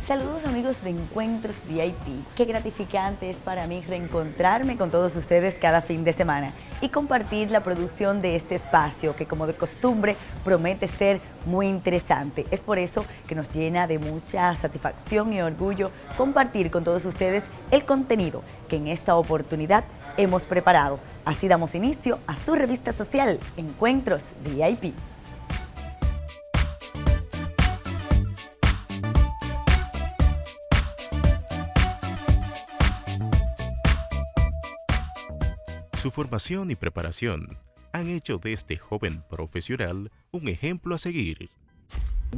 Saludos amigos de Encuentros VIP. Qué gratificante es para mí reencontrarme con todos ustedes cada fin de semana y compartir la producción de este espacio que, como de costumbre, promete ser muy interesante. Es por eso que nos llena de mucha satisfacción y orgullo compartir con todos ustedes el contenido que en esta oportunidad hemos preparado. Así damos inicio a su revista social Encuentros VIP. Su formación y preparación han hecho de este joven profesional un ejemplo a seguir.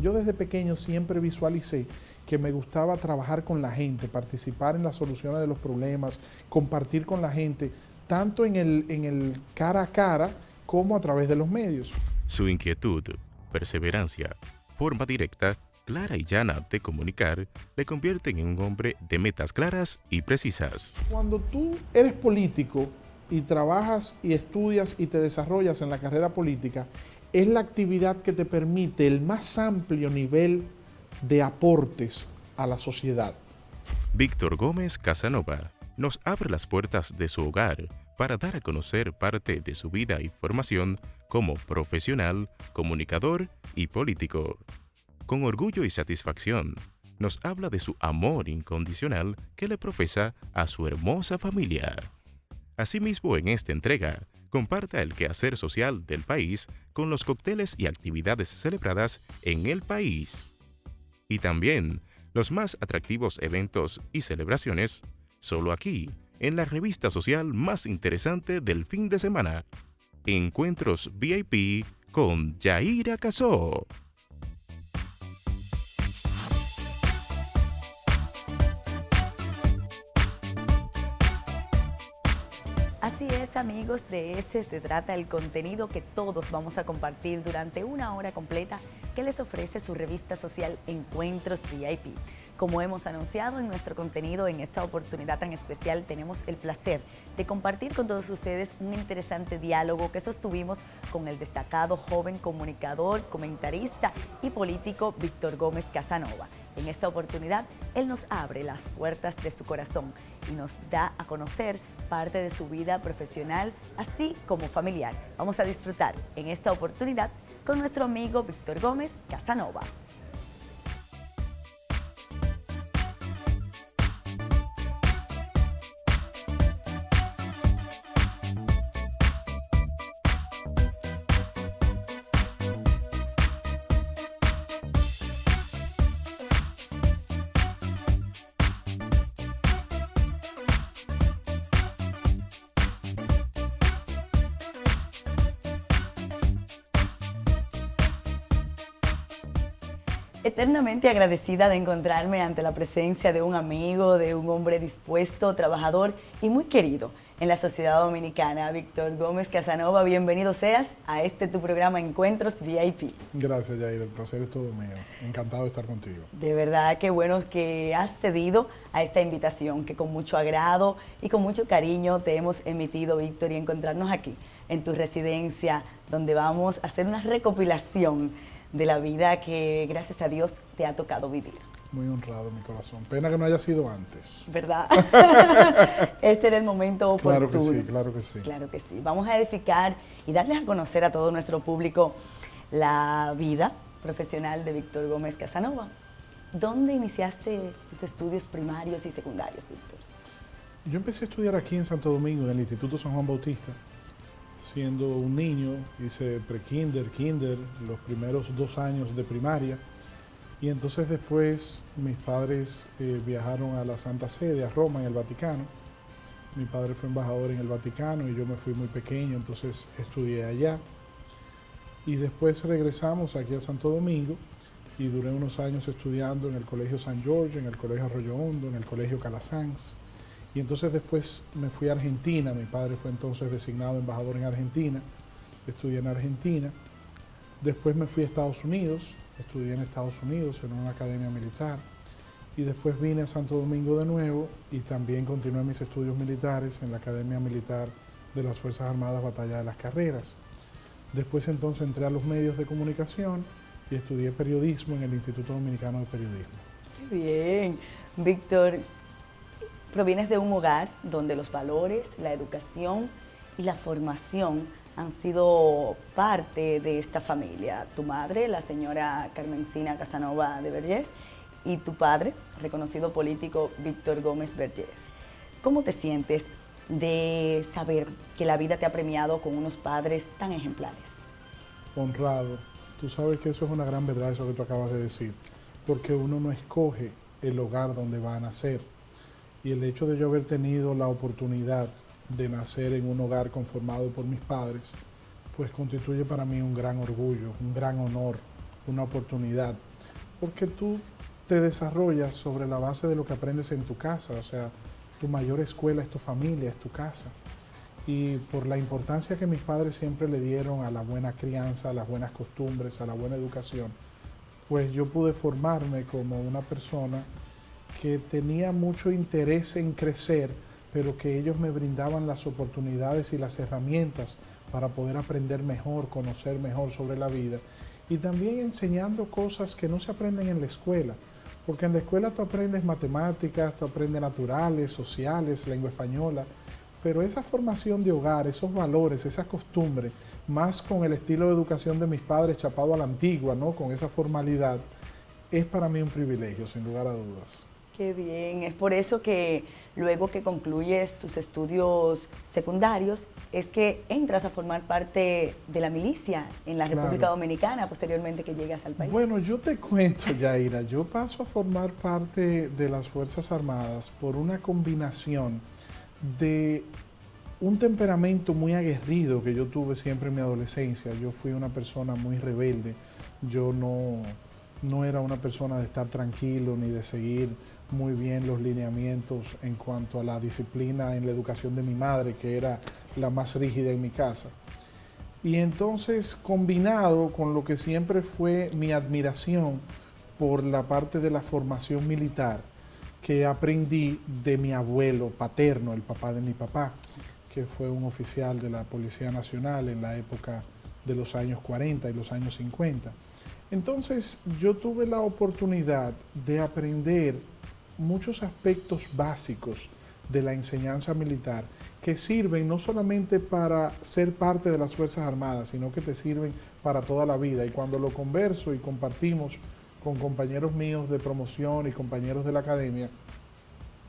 Yo desde pequeño siempre visualicé que me gustaba trabajar con la gente, participar en las soluciones de los problemas, compartir con la gente, tanto en el cara a cara como a través de los medios. Su inquietud, perseverancia, forma directa, clara y llana de comunicar le convierten en un hombre de metas claras y precisas. Cuando tú eres político y trabajas y estudias y te desarrollas en la carrera política, es la actividad que te permite el más amplio nivel de aportes a la sociedad. Víctor Gómez Casanova nos abre las puertas de su hogar para dar a conocer parte de su vida y formación como profesional, comunicador y político. Con orgullo y satisfacción, nos habla de su amor incondicional que le profesa a su hermosa familia. Asimismo, en esta entrega, comparta el quehacer social del país con los cócteles y actividades celebradas en el país. Y también los más atractivos eventos y celebraciones, solo aquí, en la revista social más interesante del fin de semana. Encuentros VIP con Yaira Casó. Así es, amigos, de ese se trata el contenido que todos vamos a compartir durante una hora completa que les ofrece su revista social Encuentros VIP. Como hemos anunciado en nuestro contenido, en esta oportunidad tan especial tenemos el placer de compartir con todos ustedes un interesante diálogo que sostuvimos con el destacado joven comunicador, comentarista y político Víctor Gómez Casanova. En esta oportunidad, él nos abre las puertas de su corazón y nos da a conocer parte de su vida profesional, así como familiar. Vamos a disfrutar en esta oportunidad con nuestro amigo Víctor Gómez Casanova. Eternamente agradecida de encontrarme ante la presencia de un amigo, de un hombre dispuesto, trabajador y muy querido en la sociedad dominicana. Víctor Gómez Casanova, bienvenido seas a tu programa Encuentros VIP. Gracias, Yair, el placer es todo mío. Encantado de estar contigo. De verdad, qué bueno que has cedido a esta invitación, que con mucho agrado y con mucho cariño te hemos emitido, Víctor, y encontrarnos aquí, en tu residencia, donde vamos a hacer una recopilación de la vida que, gracias a Dios, te ha tocado vivir. Muy honrado, mi corazón. Pena que no haya sido antes. ¿Verdad? Este era el momento oportuno. Claro que sí, claro que sí. Claro que sí. Vamos a edificar y darles a conocer a todo nuestro público la vida profesional de Víctor Gómez Casanova. ¿Dónde iniciaste tus estudios primarios y secundarios, Víctor? Yo empecé a estudiar aquí en Santo Domingo, en el Instituto San Juan Bautista. Siendo un niño, hice pre-kinder, kinder, los primeros 2 años de primaria. Y entonces después mis padres viajaron a la Santa Sede, a Roma, en el Vaticano. Mi padre fue embajador en el Vaticano y yo me fui muy pequeño, entonces estudié allá. Y después regresamos aquí a Santo Domingo y duré unos años estudiando en el Colegio San Jorge, en el Colegio Arroyo Hondo, en el Colegio Calasanz. Y entonces después me fui a Argentina, mi padre fue entonces designado embajador en Argentina, estudié en Argentina. Después me fui a Estados Unidos, estudié en Estados Unidos en una academia militar. Y después vine a Santo Domingo de nuevo y también continué mis estudios militares en la Academia Militar de las Fuerzas Armadas Batalla de las Carreras. Después entonces entré a los medios de comunicación y estudié periodismo en el Instituto Dominicano de Periodismo. Qué Bien, Víctor, provienes de un hogar donde los valores, la educación y la formación han sido parte de esta familia. Tu madre, la señora Carmencina Casanova de Vergés, y tu padre, reconocido político Víctor Gómez Vergés. ¿Cómo te sientes de saber que la vida te ha premiado con unos padres tan ejemplares? Honrado. Tú sabes que eso es una gran verdad, eso que tú acabas de decir, porque uno no escoge el hogar donde va a nacer. Y el hecho de yo haber tenido la oportunidad de nacer en un hogar conformado por mis padres, pues constituye para mí un gran orgullo, un gran honor, una oportunidad, porque tú te desarrollas sobre la base de lo que aprendes en tu casa, o sea, tu mayor escuela es tu familia, es tu casa. Y por la importancia que mis padres siempre le dieron a la buena crianza, a las buenas costumbres, a la buena educación, pues yo pude formarme como una persona que tenía mucho interés en crecer, pero que ellos me brindaban las oportunidades y las herramientas para poder aprender mejor, conocer mejor sobre la vida, y también enseñando cosas que no se aprenden en la escuela, porque en la escuela tú aprendes matemáticas, tú aprendes naturales, sociales, lengua española, pero esa formación de hogar, esos valores, esas costumbres, más con el estilo de educación de mis padres chapado a la antigua, ¿no? Con esa formalidad, es para mí un privilegio, sin lugar a dudas. Qué bien, es por eso que luego que concluyes tus estudios secundarios, es que entras a formar parte de la milicia en la República Dominicana, posteriormente que llegas al país. Bueno, yo te cuento, Yaira, yo paso a formar parte de las Fuerzas Armadas por una combinación de un temperamento muy aguerrido que yo tuve siempre en mi adolescencia. Yo fui una persona muy rebelde, yo no era una persona de estar tranquilo ni de seguir muy bien los lineamientos en cuanto a la disciplina en la educación de mi madre, que era la más rígida en mi casa. Y entonces, combinado con lo que siempre fue mi admiración por la parte de la formación militar, que aprendí de mi abuelo paterno, el papá de mi papá, que fue un oficial de la Policía Nacional en la época de los años 40 y los años 50. Entonces yo tuve la oportunidad de aprender muchos aspectos básicos de la enseñanza militar que sirven no solamente para ser parte de las Fuerzas Armadas, sino que te sirven para toda la vida. Y cuando lo converso y compartimos con compañeros míos de promoción y compañeros de la academia,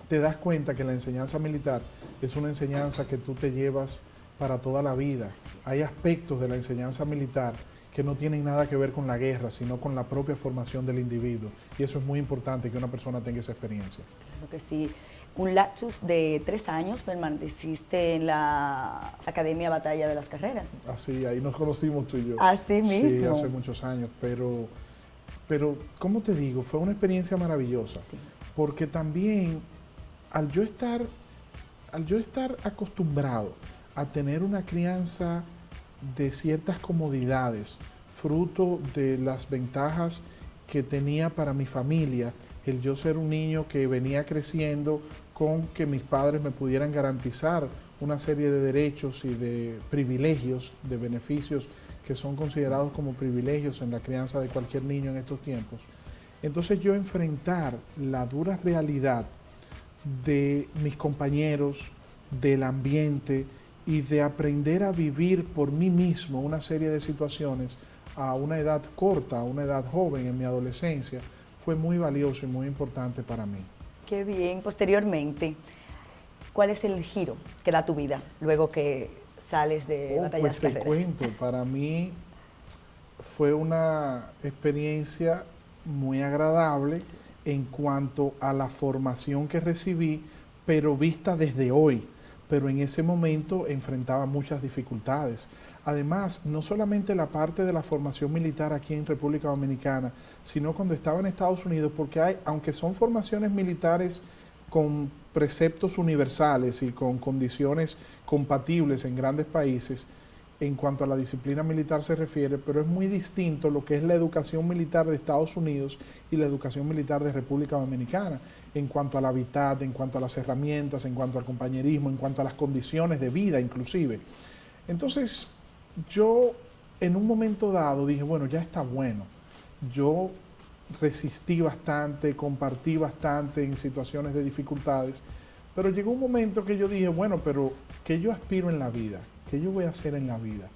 te das cuenta que la enseñanza militar es una enseñanza que tú te llevas para toda la vida. Hay aspectos de la enseñanza militar que no tienen nada que ver con la guerra, sino con la propia formación del individuo. Y eso es muy importante, que una persona tenga esa experiencia. Claro que sí. Un lapsus de 3 años permaneciste en la Academia Batalla de las Carreras. Así, ahí nos conocimos tú y yo. Así mismo. Sí, hace muchos años, pero ¿cómo te digo? Fue una experiencia maravillosa. Sí. Porque también, al yo estar acostumbrado a tener una crianza de ciertas comodidades, fruto de las ventajas que tenía para mi familia, el yo ser un niño que venía creciendo con que mis padres me pudieran garantizar una serie de derechos y de privilegios, de beneficios que son considerados como privilegios en la crianza de cualquier niño en estos tiempos. Entonces yo enfrentar la dura realidad de mis compañeros, del ambiente, y de aprender a vivir por mí mismo una serie de situaciones a una edad corta, a una edad joven en mi adolescencia, fue muy valioso y muy importante para mí. Qué bien. Posteriormente, ¿cuál es el giro que da tu vida luego que sales de Batalla de las Carreras? Pues te cuento, para mí fue una experiencia muy agradable en cuanto a la formación que recibí, pero vista desde hoy. Pero en ese momento enfrentaba muchas dificultades. Además, no solamente la parte de la formación militar aquí en República Dominicana, sino cuando estaba en Estados Unidos, porque aunque son formaciones militares con preceptos universales y con condiciones compatibles en grandes países, en cuanto a la disciplina militar se refiere, pero es muy distinto lo que es la educación militar de Estados Unidos y la educación militar de República Dominicana, en cuanto al hábitat, en cuanto a las herramientas, en cuanto al compañerismo, en cuanto a las condiciones de vida inclusive. Entonces, yo en un momento dado dije, bueno, ya está bueno. Yo resistí bastante, compartí bastante en situaciones de dificultades, pero llegó un momento que yo dije, bueno, pero ¿qué yo aspiro en la vida? ¿Qué yo voy a hacer en la vida?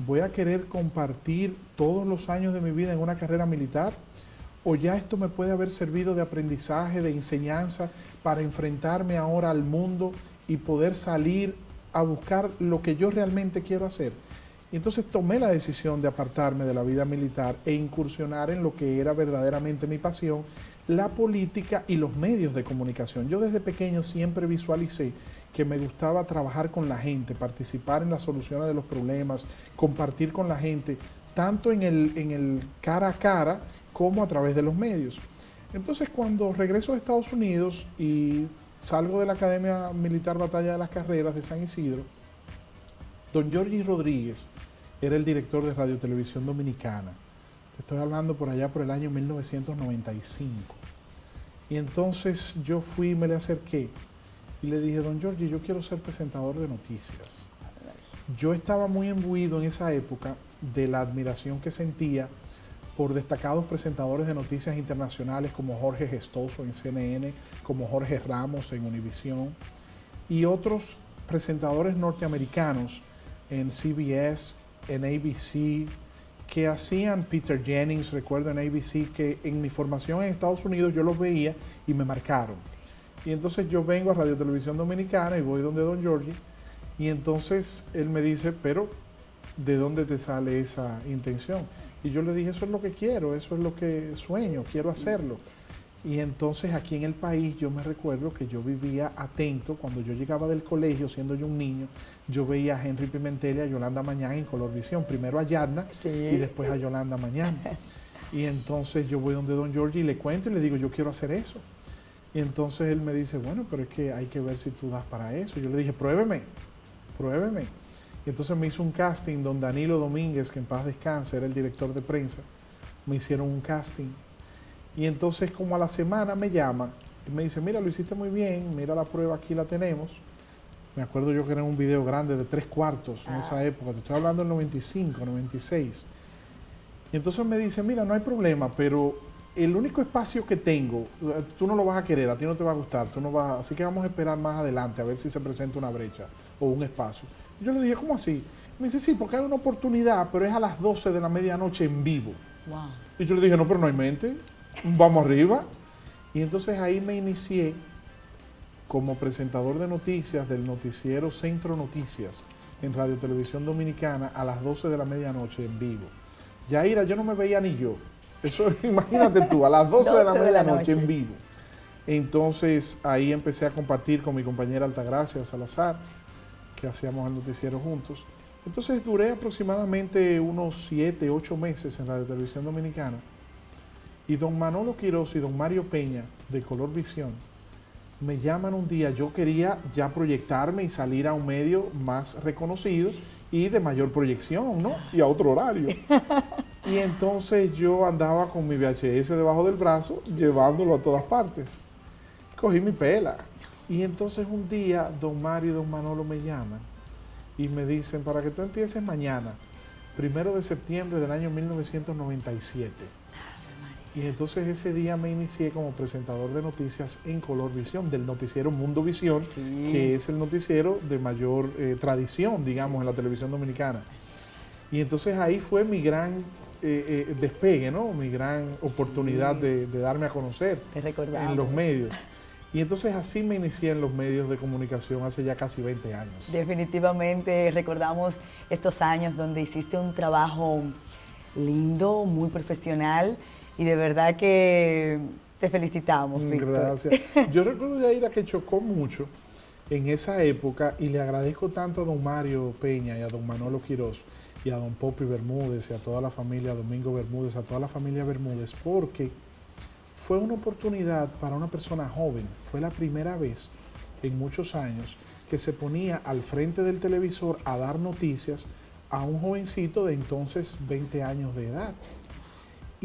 ¿Voy a querer compartir todos los años de mi vida en una carrera militar? ¿O ya esto me puede haber servido de aprendizaje, de enseñanza, para enfrentarme ahora al mundo y poder salir a buscar lo que yo realmente quiero hacer? Y entonces tomé la decisión de apartarme de la vida militar e incursionar en lo que era verdaderamente mi pasión, la política y los medios de comunicación. Yo desde pequeño siempre visualicé que me gustaba trabajar con la gente, participar en las soluciones de los problemas, compartir con la gente, tanto en el cara a cara como a través de los medios. Entonces, cuando regreso a Estados Unidos y salgo de la Academia Militar Batalla de las Carreras de San Isidro, don Giorgi Rodríguez era el director de Radio Televisión Dominicana. Te estoy hablando por allá por el año 1995. Y entonces yo fui y me le acerqué y le dije, don Giorgi, yo quiero ser presentador de noticias. Yo estaba muy imbuido en esa época de la admiración que sentía por destacados presentadores de noticias internacionales como Jorge Gestoso en CNN, como Jorge Ramos en Univisión y otros presentadores norteamericanos en CBS, en ABC, que hacían Peter Jennings, recuerdo en ABC, que en mi formación en Estados Unidos yo los veía y me marcaron. Y entonces yo vengo a Radio Televisión Dominicana y voy donde don Giorgi, y entonces él me dice, pero ¿de dónde te sale esa intención? Y yo le dije, eso es lo que quiero, eso es lo que sueño, quiero hacerlo. Y entonces aquí en el país yo me recuerdo que yo vivía atento, cuando yo llegaba del colegio, siendo yo un niño, yo veía a Henry Pimentel y a Yolanda Mañán en Colorvisión, primero a Yarna y después a Yolanda Mañán. Y entonces yo voy donde don Giorgi y le cuento y le digo, yo quiero hacer eso. Y entonces él me dice, bueno, pero es que hay que ver si tú das para eso. Yo le dije, pruébeme. Y entonces me hizo un casting don Danilo Domínguez, que en paz descanse, era el director de prensa. Me hicieron un casting. Y entonces como a la semana me llama y me dice, mira, lo hiciste muy bien, mira la prueba, aquí la tenemos. Me acuerdo yo que era un video grande de 3/4 en esa época, te estoy hablando del 95, 96. Y entonces me dice, mira, no hay problema, pero el único espacio que tengo, tú no lo vas a querer, a ti no te va a gustar, tú no vas, así que vamos a esperar más adelante a ver si se presenta una brecha o un espacio. Y yo le dije, ¿cómo así? Me dice, sí, porque hay una oportunidad, pero es a las 12 de la medianoche en vivo. Wow. Y yo le dije, no, pero no hay mente, vamos arriba. Y entonces ahí me inicié como presentador de noticias del noticiero Centro Noticias en Radio Televisión Dominicana a las 12 de la medianoche en vivo. Yaira, yo no me veía ni yo. Eso, imagínate tú, a las 12 de la medianoche en vivo. Entonces ahí empecé a compartir con mi compañera Altagracia Salazar, que hacíamos el noticiero juntos. Entonces duré aproximadamente unos 7, 8 meses en Radio Televisión Dominicana. Y don Manolo Quiroz y don Mario Peña, de Color Visión, me llaman un día. Yo quería ya proyectarme y salir a un medio más reconocido y de mayor proyección, ¿no? Y a otro horario. Y entonces yo andaba con mi VHS debajo del brazo, llevándolo a todas partes. Cogí mi pela. Y entonces un día don Mario y don Manolo me llaman y me dicen, para que tú empieces mañana, 1 de septiembre del año 1997. Y entonces ese día me inicié como presentador de noticias en Color Visión, del noticiero Mundo Visión, que es el noticiero de mayor tradición, digamos, en la televisión dominicana. Y entonces ahí fue mi gran despegue, ¿no? Mi gran oportunidad de darme a conocer en los medios. Y entonces así me inicié en los medios de comunicación hace ya casi 20 años. Definitivamente recordamos estos años donde hiciste un trabajo lindo, muy profesional, y de verdad que te felicitamos, Víctor. Gracias. Yo recuerdo, Yaira, que chocó mucho en esa época, y le agradezco tanto a don Mario Peña y a don Manolo Quiroz y a don Popi Bermúdez y a toda la familia Domingo Bermúdez, a toda la familia Bermúdez, porque fue una oportunidad para una persona joven. Fue la primera vez en muchos años que se ponía al frente del televisor a dar noticias a un jovencito de entonces 20 años de edad.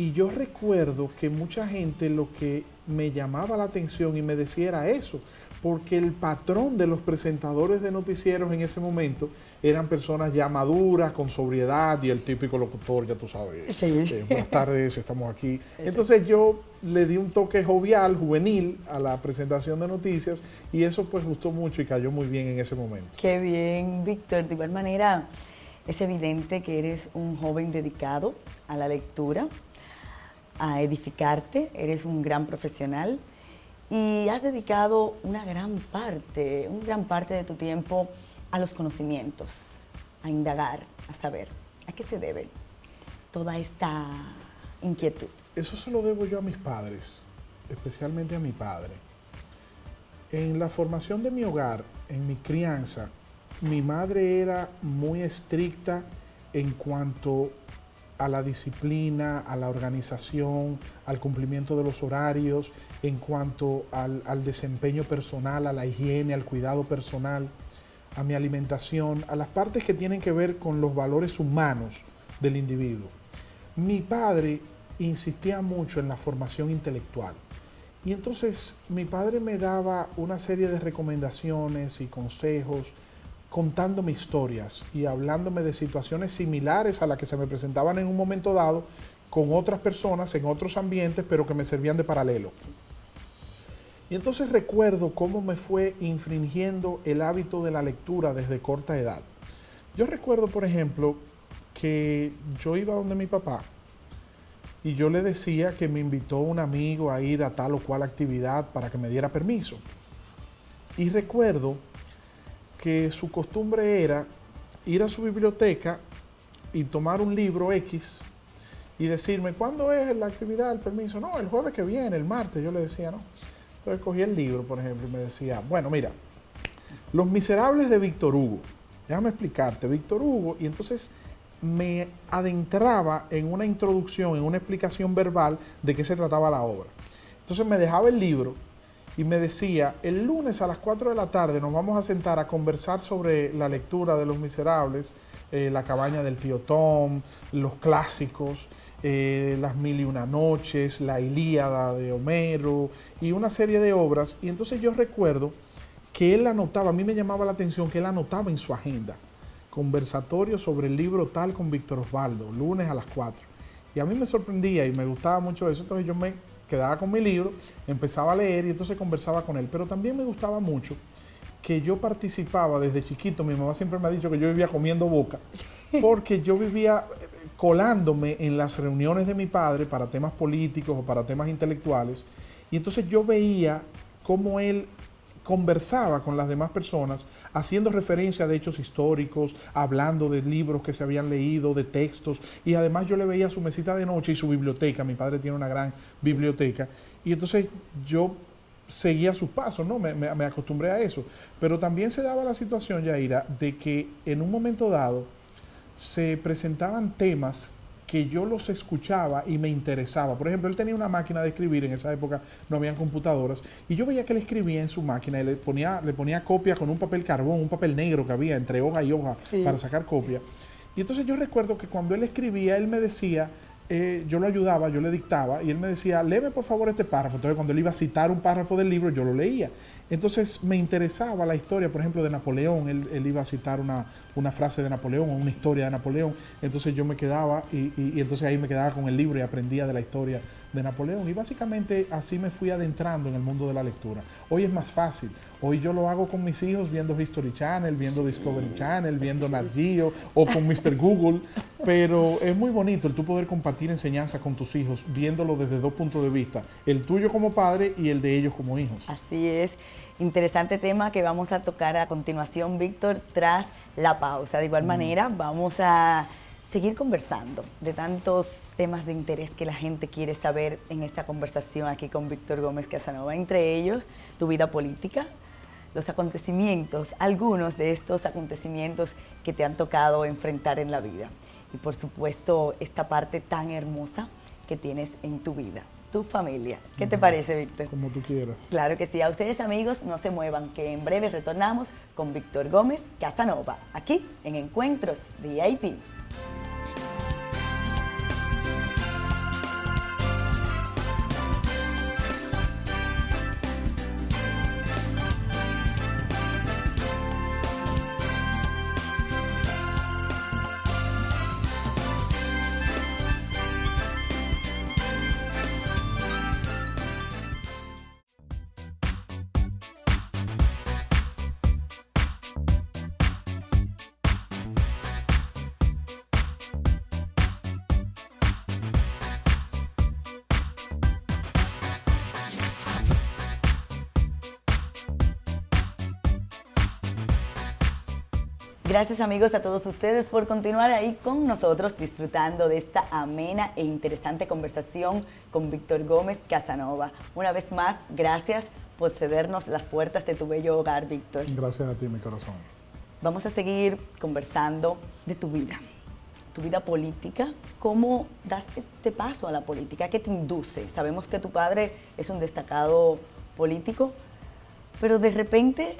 Y yo recuerdo que mucha gente lo que me llamaba la atención y me decía era eso, porque el patrón de los presentadores de noticieros en ese momento eran personas ya maduras, con sobriedad, y el típico locutor, ya tú sabes, Sí. Buenas tardes, estamos aquí. Entonces yo le di un toque jovial, juvenil a la presentación de noticias, y eso pues gustó mucho y cayó muy bien en ese momento. Qué bien, Víctor. De igual manera, es evidente que eres un joven dedicado a la lectura, a edificarte, eres un gran profesional y has dedicado una gran parte de tu tiempo a los conocimientos, a indagar, a saber. ¿A qué se debe toda esta inquietud? Eso se lo debo yo a mis padres, especialmente a mi padre. En la formación de mi hogar, en mi crianza, mi madre era muy estricta en cuanto a la disciplina, a la organización, al cumplimiento de los horarios, en cuanto al desempeño personal, a la higiene, al cuidado personal, a mi alimentación, a las partes que tienen que ver con los valores humanos del individuo. Mi padre insistía mucho en la formación intelectual. Y entonces mi padre me daba una serie de recomendaciones y consejos, contándome historias y hablándome de situaciones similares a las que se me presentaban en un momento dado con otras personas en otros ambientes, pero que me servían de paralelo. Y entonces recuerdo cómo me fue infringiendo el hábito de la lectura desde corta edad. Yo recuerdo, por ejemplo, que yo iba donde mi papá y yo le decía que me invitó un amigo a ir a tal o cual actividad para que me diera permiso. Y recuerdo que su costumbre era ir a su biblioteca y tomar un libro X y decirme, ¿cuándo es la actividad, el permiso? No, el jueves que viene, el martes. Yo le decía, no. Entonces cogí el libro, por ejemplo, y me decía, bueno, mira, Los Miserables de Víctor Hugo. Déjame explicarte, Víctor Hugo. Y entonces me adentraba en una introducción, en una explicación verbal de qué se trataba la obra. Entonces me dejaba el libro y me decía, el lunes a las 4 de la tarde nos vamos a sentar a conversar sobre la lectura de Los Miserables, La cabaña del tío Tom, los clásicos, Las Mil y Una Noches, La Ilíada de Homero y una serie de obras. Y entonces yo recuerdo que él anotaba, a mí me llamaba la atención que él anotaba en su agenda, conversatorio sobre el libro tal con Víctor Osvaldo, lunes a las 4. Y a mí me sorprendía y me gustaba mucho eso, entonces yo me quedaba con mi libro, empezaba a leer y entonces conversaba con él. Pero también me gustaba mucho que yo participaba desde chiquito, mi mamá siempre me ha dicho que yo vivía comiendo boca, porque yo vivía colándome en las reuniones de mi padre para temas políticos o para temas intelectuales, y entonces yo veía cómo él conversaba con las demás personas, haciendo referencia de hechos históricos, hablando de libros que se habían leído, de textos, y además yo le veía su mesita de noche y su biblioteca. Mi padre tiene una gran biblioteca, y entonces yo seguía sus pasos, ¿no? Me acostumbré a eso. Pero también se daba la situación, Yaira, de que en un momento dado se presentaban temas que yo los escuchaba y me interesaba. Por ejemplo, él tenía una máquina de escribir, en esa época no habían computadoras, y yo veía que él escribía en su máquina y le ponía copia con un papel carbón, un papel negro que había entre hoja y hoja, sí, para sacar copia. Y entonces yo recuerdo que cuando él escribía, él me decía, yo lo ayudaba, yo le dictaba, y él me decía, léeme por favor este párrafo. Entonces cuando él iba a citar un párrafo del libro, yo lo leía. Entonces me interesaba la historia, por ejemplo, de Napoleón. Él iba a citar una frase de Napoleón o una historia de Napoleón. Entonces yo me quedaba y entonces ahí me quedaba con el libro y aprendía de la historia de Napoleón. Y básicamente así me fui adentrando en el mundo de la lectura. Hoy es más fácil. Hoy yo lo hago con mis hijos viendo History Channel, viendo Discovery Channel, viendo Nat Geo o con Mr. Google. Pero es muy bonito el tú poder compartir enseñanza con tus hijos, viéndolo desde dos puntos de vista. El tuyo como padre y el de ellos como hijos. Así es. Interesante tema que vamos a tocar a continuación, Víctor, tras la pausa. De igual manera, vamos a seguir conversando de tantos temas de interés que la gente quiere saber en esta conversación aquí con Víctor Gómez Casanova. Entre ellos, tu vida política, los acontecimientos, algunos de estos acontecimientos que te han tocado enfrentar en la vida. Y por supuesto, esta parte tan hermosa que tienes en tu vida. Tu familia. ¿Qué te parece, Víctor? Como tú quieras. Claro que sí. A ustedes, amigos, no se muevan, que en breve retornamos con Víctor Gómez Casanova, aquí en Encuentros VIP. Gracias amigos a todos ustedes por continuar ahí con nosotros disfrutando de esta amena e interesante conversación con Víctor Gómez Casanova. Una vez más, gracias por cedernos las puertas de tu bello hogar, Víctor. Gracias a ti, mi corazón. Vamos a seguir conversando de tu vida política. ¿Cómo das este paso a la política? ¿Qué te induce? Sabemos que tu padre es un destacado político, pero de repente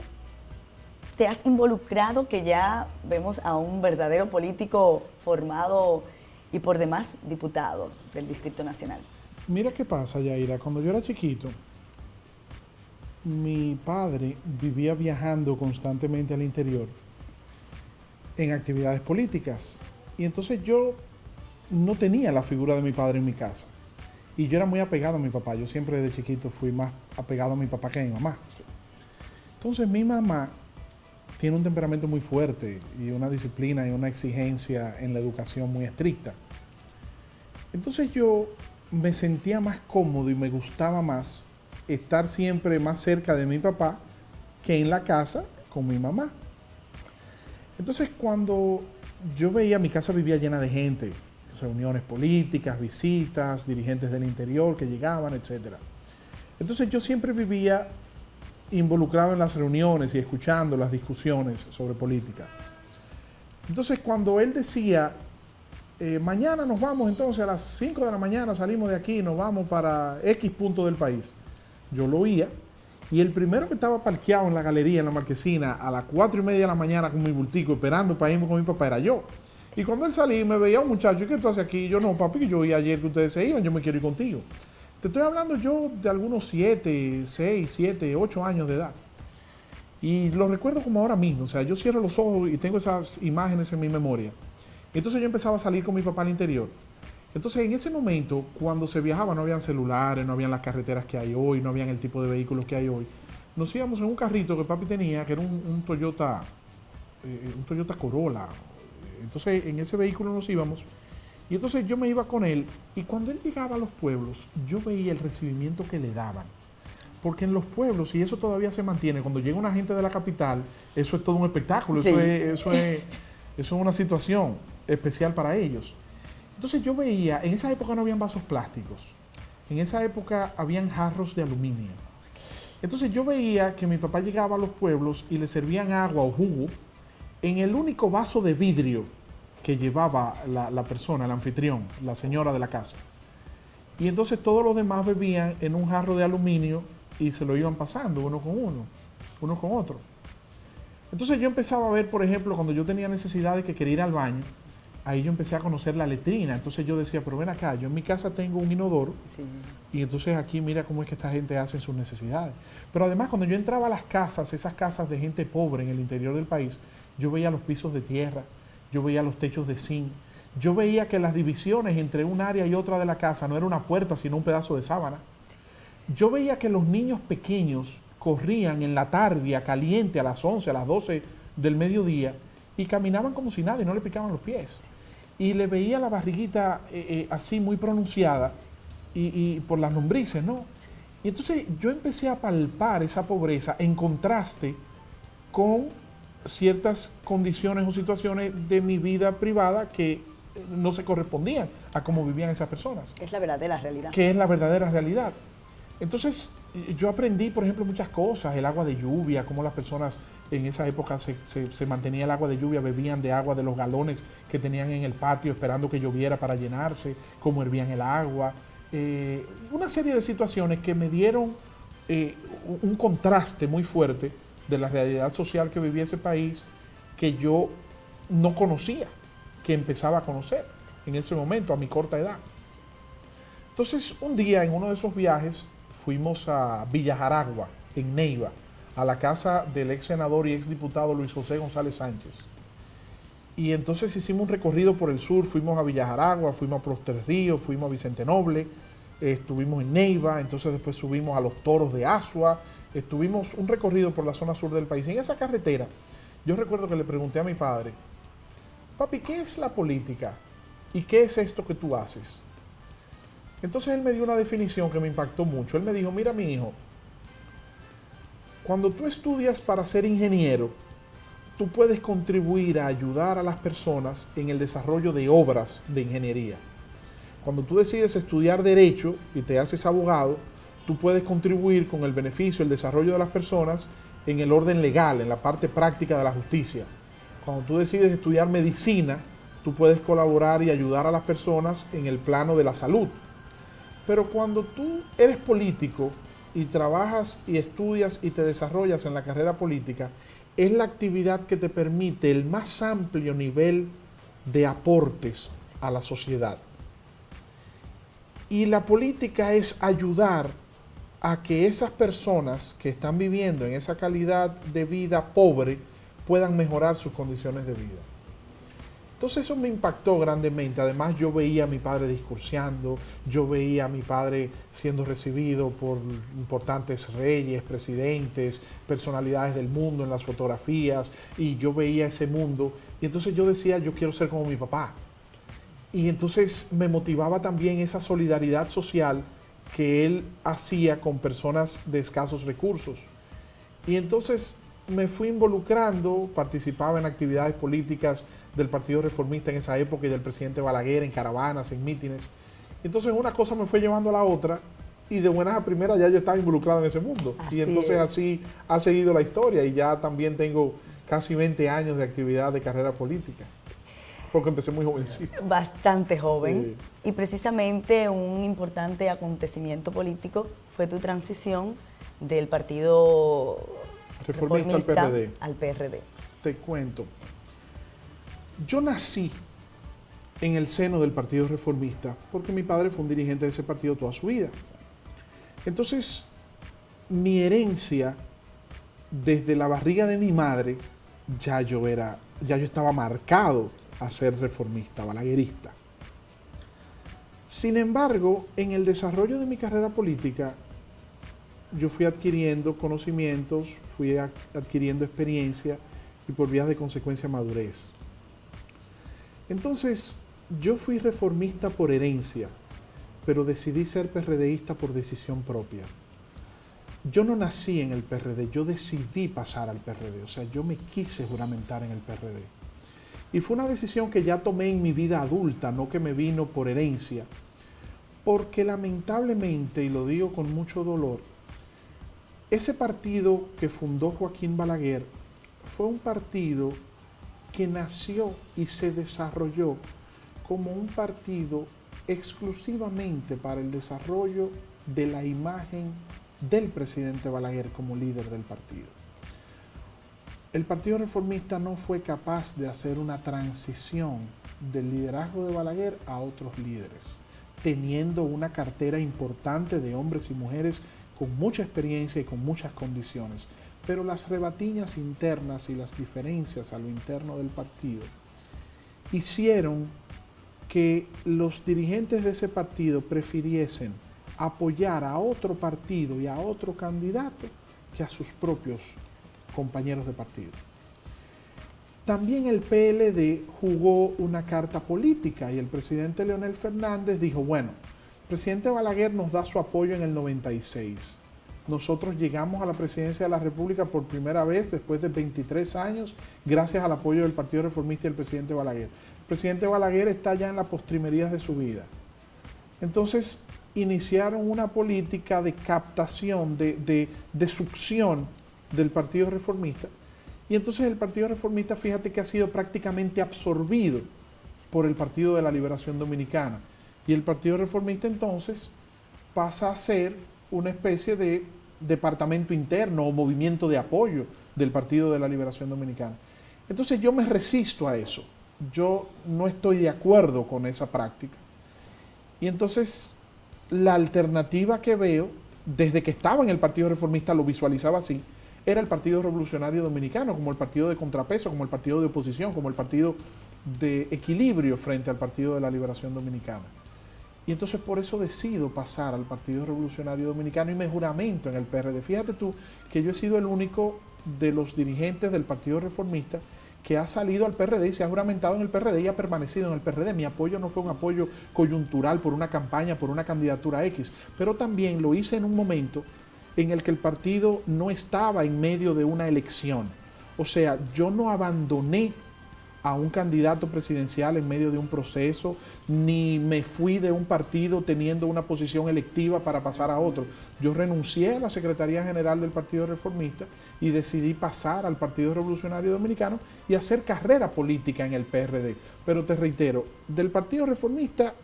te has involucrado, que ya vemos a un verdadero político formado y por demás diputado del Distrito Nacional. Mira qué pasa, Yaira. Cuando yo era chiquito, mi padre vivía viajando constantemente al interior en actividades políticas. Y entonces yo no tenía la figura de mi padre en mi casa. Y yo era muy apegado a mi papá. Yo siempre desde chiquito fui más apegado a mi papá que a mi mamá. Entonces mi mamá tiene un temperamento muy fuerte y una disciplina y una exigencia en la educación muy estricta. Entonces yo me sentía más cómodo y me gustaba más estar siempre más cerca de mi papá que en la casa con mi mamá. Entonces cuando yo veía, mi casa vivía llena de gente, reuniones políticas, visitas, dirigentes del interior que llegaban, etc. Entonces yo siempre vivía involucrado en las reuniones y escuchando las discusiones sobre política. Entonces cuando él decía, mañana nos vamos entonces a las 5 de la mañana, salimos de aquí y nos vamos para X punto del país, yo lo oía, y el primero que estaba parqueado en la galería, en la marquesina, a las 4:30 de la mañana con mi bultico, esperando para irme con mi papá, era yo. Y cuando él salía, me veía un muchacho, ¿y qué tú haces aquí? Y yo, no, papi, yo oí ayer que ustedes se iban, yo me quiero ir contigo. Te estoy hablando yo de algunos 7, 6, 7, 8 años de edad. Y lo recuerdo como ahora mismo. O sea, yo cierro los ojos y tengo esas imágenes en mi memoria. Entonces yo empezaba a salir con mi papá al interior. Entonces en ese momento, cuando se viajaba, no habían celulares, no habían las carreteras que hay hoy, no habían el tipo de vehículos que hay hoy. Nos íbamos en un carrito que papi tenía, que era un Toyota Corolla. Entonces en ese vehículo nos íbamos. Y entonces yo me iba con él, y cuando él llegaba a los pueblos, yo veía el recibimiento que le daban. Porque en los pueblos, y eso todavía se mantiene, cuando llega una gente de la capital, eso es todo un espectáculo, sí. Eso es una situación especial para ellos. Entonces yo veía, en esa época no habían vasos plásticos, en esa época habían jarros de aluminio. Entonces yo veía que mi papá llegaba a los pueblos y le servían agua o jugo en el único vaso de vidrio que llevaba la persona, el anfitrión, la señora de la casa. Y entonces todos los demás bebían en un jarro de aluminio y se lo iban pasando uno con otro. Entonces yo empezaba a ver, por ejemplo, cuando yo tenía necesidad de que quería ir al baño, ahí yo empecé a conocer la letrina. Entonces yo decía, pero ven acá, yo en mi casa tengo un inodoro, sí. Y entonces aquí mira cómo es que esta gente hace sus necesidades. Pero además cuando yo entraba a las casas, esas casas de gente pobre en el interior del país, yo veía los pisos de tierra, yo veía los techos de zinc, yo veía que las divisiones entre un área y otra de la casa no era una puerta, sino un pedazo de sábana. Yo veía que los niños pequeños corrían en la tarde caliente a las 11, a las 12 del mediodía y caminaban como si nada y no le picaban los pies. Y le veía la barriguita así muy pronunciada y por las lombrices, ¿no? Y entonces yo empecé a palpar esa pobreza en contraste con ciertas condiciones o situaciones de mi vida privada que no se correspondían a cómo vivían esas personas. Es la verdadera realidad. Que es la verdadera realidad. Entonces, yo aprendí, por ejemplo, muchas cosas, el agua de lluvia, cómo las personas en esa época se mantenía el agua de lluvia, bebían de agua de los galones que tenían en el patio esperando que lloviera para llenarse, cómo hervían el agua. Una serie de situaciones que me dieron un contraste muy fuerte de la realidad social que vivía ese país, que yo no conocía, que empezaba a conocer en ese momento, a mi corta edad. Entonces, un día en uno de esos viajes, fuimos a Villa Jaragua, en Neiva, a la casa del ex senador y ex diputado Luis José González Sánchez. Y entonces hicimos un recorrido por el sur, fuimos a Villa Jaragua, fuimos a Los Tres Ríos, fuimos a Vicente Noble, estuvimos en Neiva, entonces después subimos a los Toros de Asua, estuvimos un recorrido por la zona sur del país. En esa carretera, yo recuerdo que le pregunté a mi padre, papi, ¿qué es la política? ¿Y qué es esto que tú haces? Entonces él me dio una definición que me impactó mucho. Él me dijo, mira mi hijo, cuando tú estudias para ser ingeniero, tú puedes contribuir a ayudar a las personas en el desarrollo de obras de ingeniería. Cuando tú decides estudiar Derecho y te haces abogado, tú puedes contribuir con el beneficio, el desarrollo de las personas en el orden legal, en la parte práctica de la justicia. Cuando tú decides estudiar Medicina, tú puedes colaborar y ayudar a las personas en el plano de la salud. Pero cuando tú eres político y trabajas y estudias y te desarrollas en la carrera política, es la actividad que te permite el más amplio nivel de aportes a la sociedad. Y la política es ayudar a que esas personas que están viviendo en esa calidad de vida pobre puedan mejorar sus condiciones de vida. Entonces eso me impactó grandemente. Además yo veía a mi padre discursiando, yo veía a mi padre siendo recibido por importantes reyes, presidentes, personalidades del mundo en las fotografías, y yo veía ese mundo y entonces yo decía, yo quiero ser como mi papá. Y entonces me motivaba también esa solidaridad social que él hacía con personas de escasos recursos. Y entonces me fui involucrando, participaba en actividades políticas del Partido Reformista en esa época y del presidente Balaguer, en caravanas, en mítines. Entonces una cosa me fue llevando a la otra y de buenas a primeras ya yo estaba involucrado en ese mundo. Y entonces así ha seguido la historia y ya también tengo casi 20 años de actividad de carrera política. Porque empecé muy jovencito. Bastante joven. Sí. Y precisamente un importante acontecimiento político fue tu transición del Partido Reformista al PRD. Te cuento. Yo nací en el seno del Partido Reformista porque mi padre fue un dirigente de ese partido toda su vida. Entonces, mi herencia desde la barriga de mi madre, ya yo estaba marcado a ser reformista, balaguerista. Sin embargo, en el desarrollo de mi carrera política, yo fui adquiriendo conocimientos, fui adquiriendo experiencia y por vías de consecuencia madurez. Entonces, yo fui reformista por herencia, pero decidí ser PRDista por decisión propia. Yo no nací en el PRD, yo decidí pasar al PRD, o sea, yo me quise juramentar en el PRD. Y fue una decisión que ya tomé en mi vida adulta, no que me vino por herencia, porque lamentablemente, y lo digo con mucho dolor, ese partido que fundó Joaquín Balaguer fue un partido que nació y se desarrolló como un partido exclusivamente para el desarrollo de la imagen del presidente Balaguer como líder del partido. El Partido Reformista no fue capaz de hacer una transición del liderazgo de Balaguer a otros líderes, teniendo una cartera importante de hombres y mujeres con mucha experiencia y con muchas condiciones. Pero las rebatiñas internas y las diferencias a lo interno del partido hicieron que los dirigentes de ese partido prefiriesen apoyar a otro partido y a otro candidato que a sus propios compañeros de partido. También el PLD jugó una carta política y el presidente Leonel Fernández dijo, bueno, el presidente Balaguer nos da su apoyo en el 96. Nosotros llegamos a la presidencia de la República por primera vez después de 23 años gracias al apoyo del Partido Reformista y del presidente Balaguer. El presidente Balaguer está ya en las postrimerías de su vida. Entonces iniciaron una política de captación, de succión del Partido Reformista. Y entonces el Partido Reformista, fíjate que ha sido prácticamente absorbido por el Partido de la Liberación Dominicana. Y el Partido Reformista entonces pasa a ser una especie de departamento interno o movimiento de apoyo del Partido de la Liberación Dominicana. Entonces yo me resisto a eso. Yo no estoy de acuerdo con esa práctica. Y entonces la alternativa que veo, desde que estaba en el Partido Reformista lo visualizaba así, era el Partido Revolucionario Dominicano, como el partido de contrapeso, como el partido de oposición, como el partido de equilibrio frente al Partido de la Liberación Dominicana. Y entonces por eso decido pasar al Partido Revolucionario Dominicano y me juramento en el PRD. Fíjate tú que yo he sido el único de los dirigentes del Partido Reformista que ha salido al PRD y se ha juramentado en el PRD y ha permanecido en el PRD. Mi apoyo no fue un apoyo coyuntural por una campaña, por una candidatura X, pero también lo hice en un momento en el que el partido no estaba en medio de una elección. O sea, yo no abandoné a un candidato presidencial en medio de un proceso, ni me fui de un partido teniendo una posición electiva para pasar a otro. Yo renuncié a la Secretaría General del Partido Reformista y decidí pasar al Partido Revolucionario Dominicano y hacer carrera política en el PRD. Pero te reitero, del Partido Reformista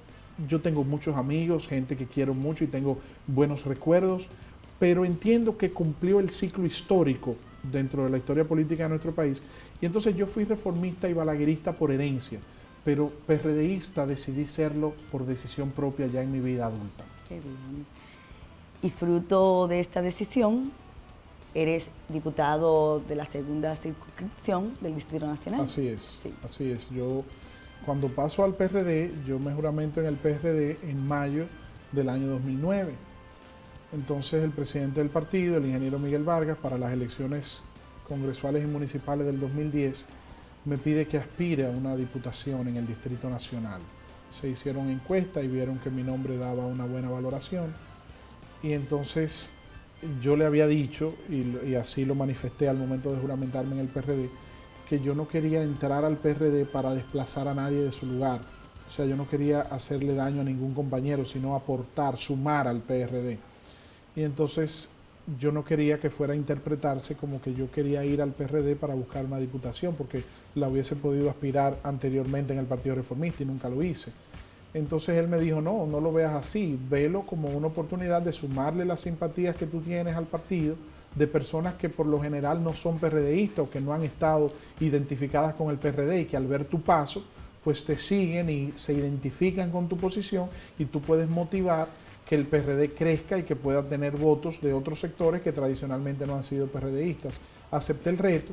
yo tengo muchos amigos, gente que quiero mucho y tengo buenos recuerdos, pero entiendo que cumplió el ciclo histórico dentro de la historia política de nuestro país. Y entonces yo fui reformista y balaguerista por herencia, pero PRDista decidí serlo por decisión propia ya en mi vida adulta. Qué bien. Y fruto de esta decisión, eres diputado de la segunda circunscripción del Distrito Nacional. Así es, sí. Así es. Yo, cuando paso al PRD, yo me juramento en el PRD en mayo del año 2009. Entonces el presidente del partido, el ingeniero Miguel Vargas, para las elecciones congresuales y municipales del 2010, me pide que aspire a una diputación en el Distrito Nacional. Se hicieron encuestas y vieron que mi nombre daba una buena valoración. Y entonces yo le había dicho, y así lo manifesté al momento de juramentarme en el PRD, que yo no quería entrar al PRD para desplazar a nadie de su lugar. O sea, yo no quería hacerle daño a ningún compañero, sino aportar, sumar al PRD. Y entonces yo no quería que fuera a interpretarse como que yo quería ir al PRD para buscar una diputación, porque la hubiese podido aspirar anteriormente en el Partido Reformista y nunca lo hice. Entonces él me dijo, no, no lo veas así, velo como una oportunidad de sumarle las simpatías que tú tienes al partido, de personas que por lo general no son PRDistas o que no han estado identificadas con el PRD y que al ver tu paso, pues te siguen y se identifican con tu posición y tú puedes motivar que el PRD crezca y que pueda tener votos de otros sectores que tradicionalmente no han sido PRDistas. Acepté el reto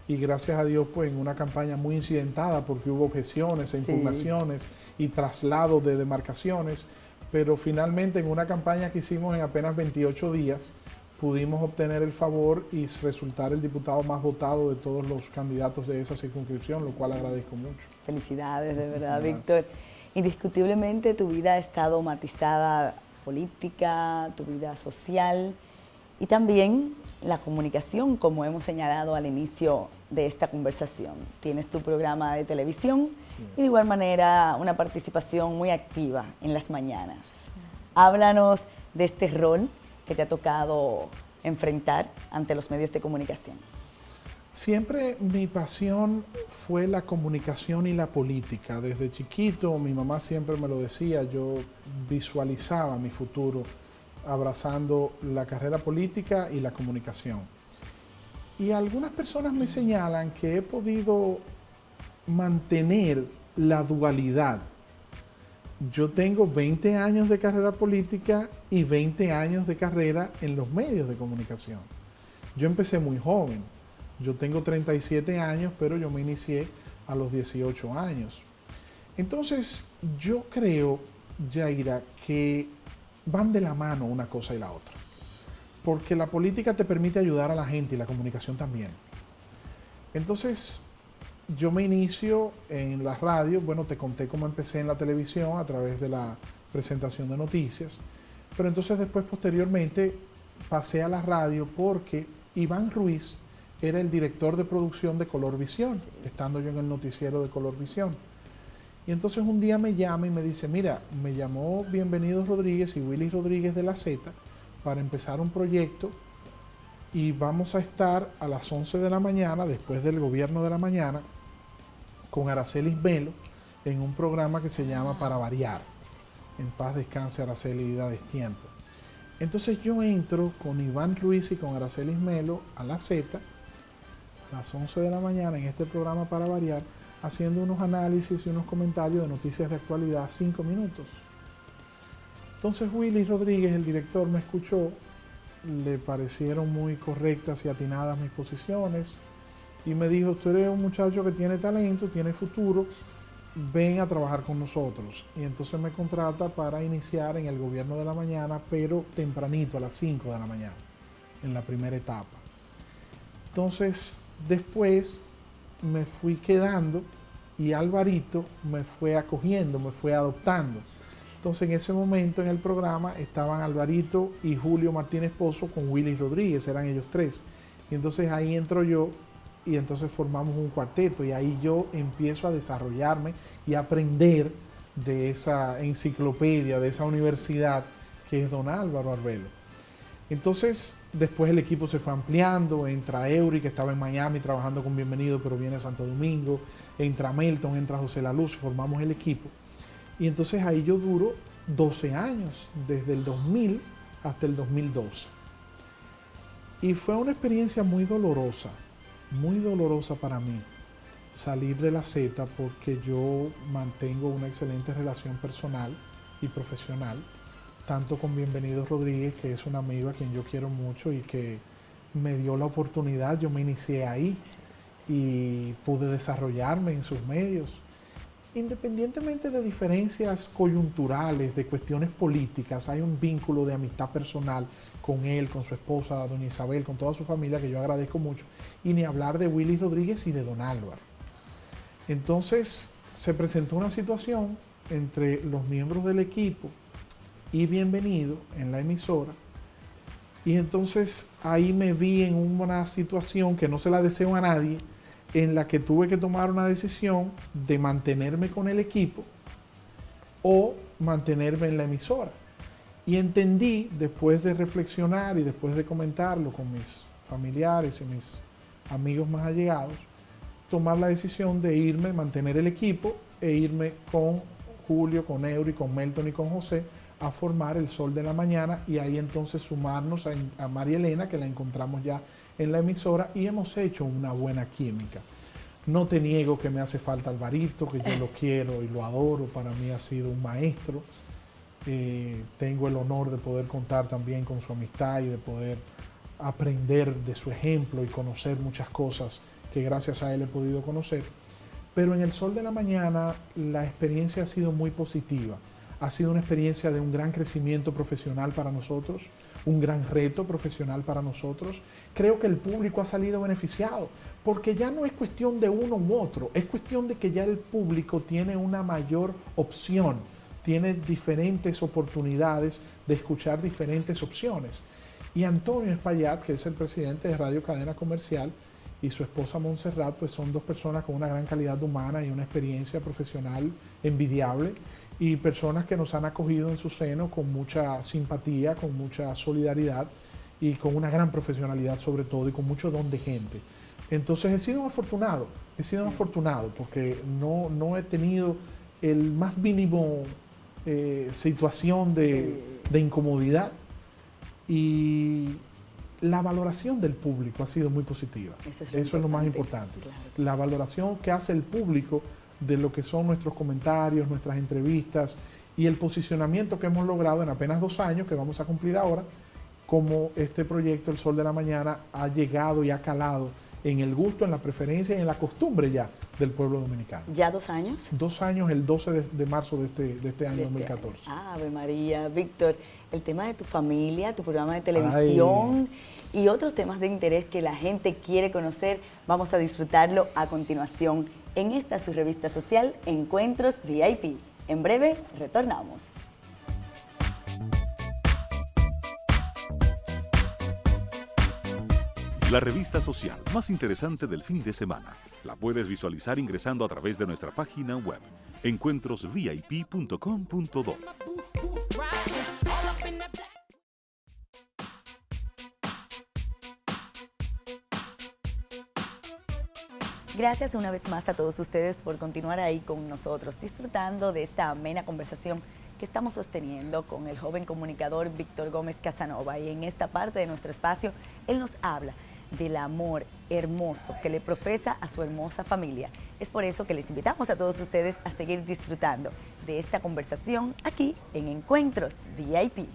y gracias a Dios pues en una campaña muy incidentada porque hubo objeciones e impugnaciones y traslados de demarcaciones, pero finalmente en una campaña que hicimos en apenas 28 días pudimos obtener el favor y resultar el diputado más votado de todos los candidatos de esa circunscripción, lo cual agradezco mucho. Felicidades, de verdad, Víctor. Indiscutiblemente tu vida ha estado matizada política, tu vida social y también la comunicación, como hemos señalado al inicio de esta conversación. Tienes tu programa de televisión y de igual manera una participación muy activa en las mañanas. Háblanos de este rol que te ha tocado enfrentar ante los medios de comunicación. Siempre mi pasión fue la comunicación y la política. Desde chiquito, mi mamá siempre me lo decía, yo visualizaba mi futuro abrazando la carrera política y la comunicación. Y algunas personas me señalan que he podido mantener la dualidad. Yo tengo 20 años de carrera política y 20 años de carrera en los medios de comunicación. Yo empecé muy joven. Yo tengo 37 años, pero yo me inicié a los 18 años. Entonces, yo creo, Yaira, que van de la mano una cosa y la otra. Porque la política te permite ayudar a la gente y la comunicación también. Entonces, yo me inicio en la radio. Bueno, te conté cómo empecé en la televisión a través de la presentación de noticias. Pero entonces después, posteriormente, pasé a la radio porque Iván Ruiz era el director de producción de Color Visión, estando yo en el noticiero de Color Visión. Y entonces un día me llama y me dice, mira, me llamó Bienvenidos Rodríguez y Willy Rodríguez de La Z para empezar un proyecto y vamos a estar a las 11 de la mañana, después del gobierno de la mañana, con Aracelis Melo en un programa que se llama Para Variar. En paz descanse Araceli y da destiempo. Entonces yo entro con Iván Ruiz y con Aracelis Melo a La Z, a las 11 de la mañana en este programa Para Variar, haciendo unos análisis y unos comentarios de noticias de actualidad, 5 minutos. Entonces Willy Rodríguez, el director, me escuchó, le parecieron muy correctas y atinadas mis posiciones y me dijo, tú eres un muchacho que tiene talento, tiene futuro, ven a trabajar con nosotros. Y entonces me contrata para iniciar en el gobierno de la mañana, pero tempranito, a las 5 de la mañana, en la primera etapa. Entonces, después me fui quedando y Alvarito me fue acogiendo, me fue adoptando. Entonces en ese momento en el programa estaban Alvarito y Julio Martínez Pozo con Willy Rodríguez, eran ellos tres. Y entonces ahí entro yo y entonces formamos un cuarteto y ahí yo empiezo a desarrollarme y a aprender de esa enciclopedia, de esa universidad que es don Álvaro Arbelo. Entonces, después el equipo se fue ampliando, entra Eury, que estaba en Miami trabajando con Bienvenido, pero viene a Santo Domingo, entra Melton, entra José La Luz, formamos el equipo. Y entonces ahí yo duro 12 años, desde el 2000 hasta el 2012. Y fue una experiencia muy dolorosa para mí, salir de la Z, porque yo mantengo una excelente relación personal y profesional, tanto con Bienvenido Rodríguez, que es un amigo a quien yo quiero mucho y que me dio la oportunidad, yo me inicié ahí y pude desarrollarme en sus medios. Independientemente de diferencias coyunturales, de cuestiones políticas, hay un vínculo de amistad personal con él, con su esposa, doña Isabel, con toda su familia, que yo agradezco mucho, y ni hablar de Willy Rodríguez y de don Álvaro. Entonces se presentó una situación entre los miembros del equipo y Bienvenido en la emisora, y entonces ahí me vi en una situación que no se la deseo a nadie, en la que tuve que tomar una decisión de mantenerme con el equipo o mantenerme en la emisora. Y entendí, después de reflexionar y después de comentarlo con mis familiares y mis amigos más allegados, tomar la decisión de irme, mantener el equipo e irme con Julio, con Eury, con Melton y con José a formar El Sol de la Mañana, y ahí entonces sumarnos a María Elena, que la encontramos ya en la emisora, y hemos hecho una buena química. No te niego que me hace falta Alvarito, que yo lo quiero y lo adoro, para mí ha sido un maestro. Tengo el honor de poder contar también con su amistad y de poder aprender de su ejemplo y conocer muchas cosas que gracias a él he podido conocer. Pero en El Sol de la Mañana la experiencia ha sido muy positiva. Ha sido una experiencia de un gran crecimiento profesional para nosotros, un gran reto profesional para nosotros. Creo que el público ha salido beneficiado, porque ya no es cuestión de uno u otro, es cuestión de que ya el público tiene una mayor opción, tiene diferentes oportunidades de escuchar diferentes opciones. Y Antonio Espaillat, que es el presidente de Radio Cadena Comercial, y su esposa Montserrat, pues son dos personas con una gran calidad humana y una experiencia profesional envidiable, y personas que nos han acogido en su seno con mucha simpatía, con mucha solidaridad y con una gran profesionalidad sobre todo, y con mucho don de gente. Entonces he sido afortunado porque no he tenido el más mínimo situación de incomodidad, y la valoración del público ha sido muy positiva. Eso es lo más importante. Claro. La valoración que hace el público de lo que son nuestros comentarios, nuestras entrevistas, y el posicionamiento que hemos logrado en apenas 2 años, que vamos a cumplir ahora, como este proyecto El Sol de la Mañana ha llegado y ha calado en el gusto, en la preferencia y en la costumbre ya del pueblo dominicano. ¿Ya 2 años? 2 años, el 12 de marzo de este año 2014. Ave María. Víctor, el tema de tu familia, tu programa de televisión y otros temas de interés que la gente quiere conocer, vamos a disfrutarlo a continuación en esta su revista social, Encuentros VIP. En breve, retornamos. La revista social más interesante del fin de semana la puedes visualizar ingresando a través de nuestra página web, encuentrosvip.com.do. Gracias una vez más a todos ustedes por continuar ahí con nosotros, disfrutando de esta amena conversación que estamos sosteniendo con el joven comunicador Víctor Gómez Casanova. Y en esta parte de nuestro espacio, él nos habla del amor hermoso que le profesa a su hermosa familia. Es por eso que les invitamos a todos ustedes a seguir disfrutando de esta conversación aquí en Encuentros VIP.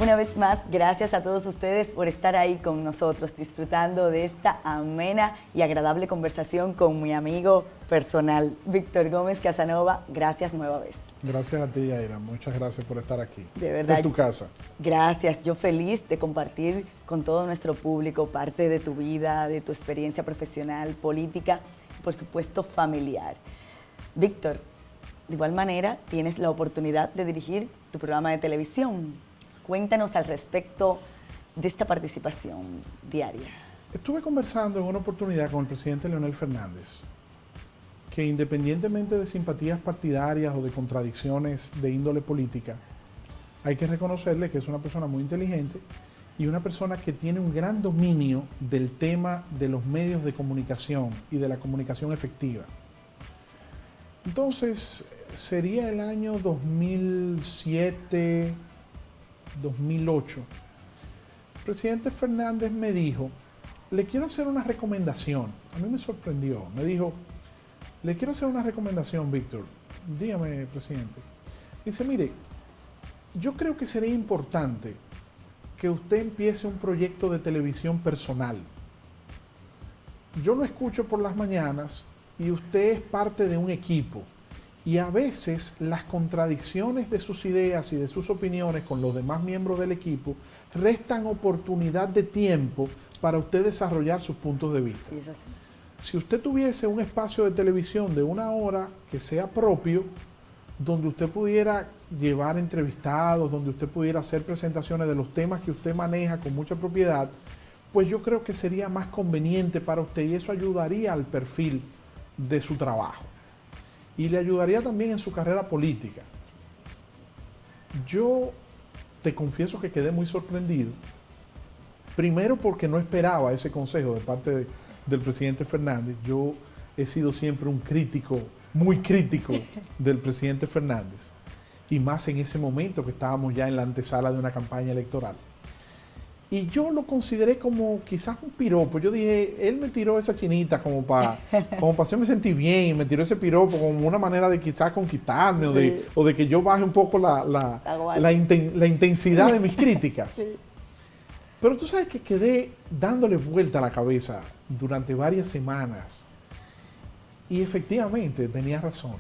Una vez más, gracias a todos ustedes por estar ahí con nosotros, disfrutando de esta amena y agradable conversación con mi amigo personal, Víctor Gómez Casanova. Gracias nueva vez. Gracias a ti, Yaira. Muchas gracias por estar aquí. De verdad. En tu casa. Gracias. Yo feliz de compartir con todo nuestro público parte de tu vida, de tu experiencia profesional, política y, por supuesto, familiar. Víctor, de igual manera, tienes la oportunidad de dirigir tu programa de televisión. Cuéntanos al respecto de esta participación diaria. Estuve conversando en una oportunidad con el presidente Leonel Fernández, que independientemente de simpatías partidarias o de contradicciones de índole política, hay que reconocerle que es una persona muy inteligente y una persona que tiene un gran dominio del tema de los medios de comunicación y de la comunicación efectiva. Entonces, sería el año 2007, 2008. El presidente Fernández me dijo, le quiero hacer una recomendación. A mí me sorprendió. Me dijo, le quiero hacer una recomendación, Víctor. Dígame, presidente. Dice, mire, yo creo que sería importante que usted empiece un proyecto de televisión personal. Yo lo escucho por las mañanas y usted es parte de un equipo. Y a veces las contradicciones de sus ideas y de sus opiniones con los demás miembros del equipo restan oportunidad de tiempo para usted desarrollar sus puntos de vista. Y es así. Si usted tuviese un espacio de televisión de 1 hora que sea propio, donde usted pudiera llevar entrevistados, donde usted pudiera hacer presentaciones de los temas que usted maneja con mucha propiedad, pues yo creo que sería más conveniente para usted y eso ayudaría al perfil de su trabajo. Y le ayudaría también en su carrera política. Yo te confieso que quedé muy sorprendido. Primero porque no esperaba ese consejo de parte del presidente Fernández. Yo he sido siempre un crítico, muy crítico del presidente Fernández. Y más en ese momento que estábamos ya en la antesala de una campaña electoral. Y yo lo consideré como quizás un piropo. Yo dije, él me tiró esa chinita como para hacerme sentir bien. Me tiró ese piropo como una manera de quizás conquistarme o de que yo baje un poco la intensidad de mis críticas. Sí. Pero tú sabes que quedé dándole vuelta a la cabeza durante varias semanas. Y efectivamente tenía razón.